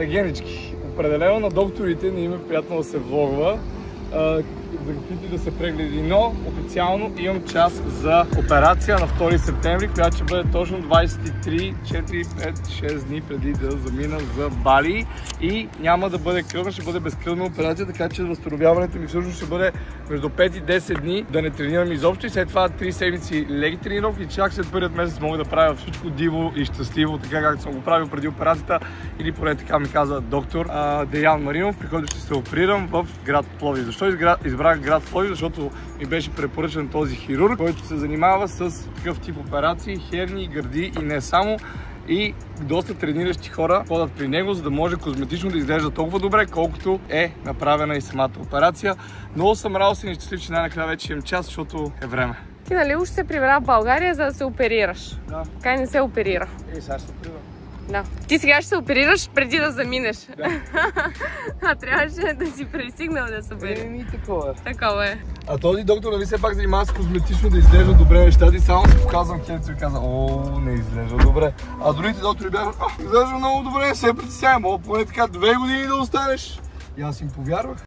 Генички, определено на докторите не им е приятно да се влогва, за каквито и да се прегледи, но официално имам час за операция на 2 септември, която ще бъде точно 23, 4, 5, 6 дни преди да замина за Бали и няма да бъде кръвна, ще бъде безкръвна операция, така че възстановяването ми всъщност ще бъде между 5 и 10 дни да не тренирам изобщо и след това 3 седмици леги тренировки и чак след първият месец мога да правя всичко диво и щастливо, така както съм го правил преди операцията или поне така ми каза доктор Деян Маринов, при който ще се оперирам в град Пловдив. Защо избрах град Пловдив? Защото ми беше препоръчен този хирург, който се занимава с такъв тип операции, херни, гърди и не само. И доста трениращи хора ходят при него, за да може козметично да изглежда толкова добре, колкото е направена и самата операция. Много съм радостен и щастлив, че най-накрая вече имам час, защото е време. Ти нали уж се прибра в България, за да се оперираш? Да. Кай не се оперира? Сега ще се оперирам. Да. Ти сега ще се оперираш преди да заминеш. Да. А трябваше да си пристигнал да се оперираш. Такова е. Такова е. А този доктор нали все пак занимава с козметично да изглежда добре нещата и само си показвам кенцо и каза, о, не изглежда добре. А другите доктори бяха, изглежда много добре, не се притеснявай, мога поне така 2 години да останеш. И аз им повярвах.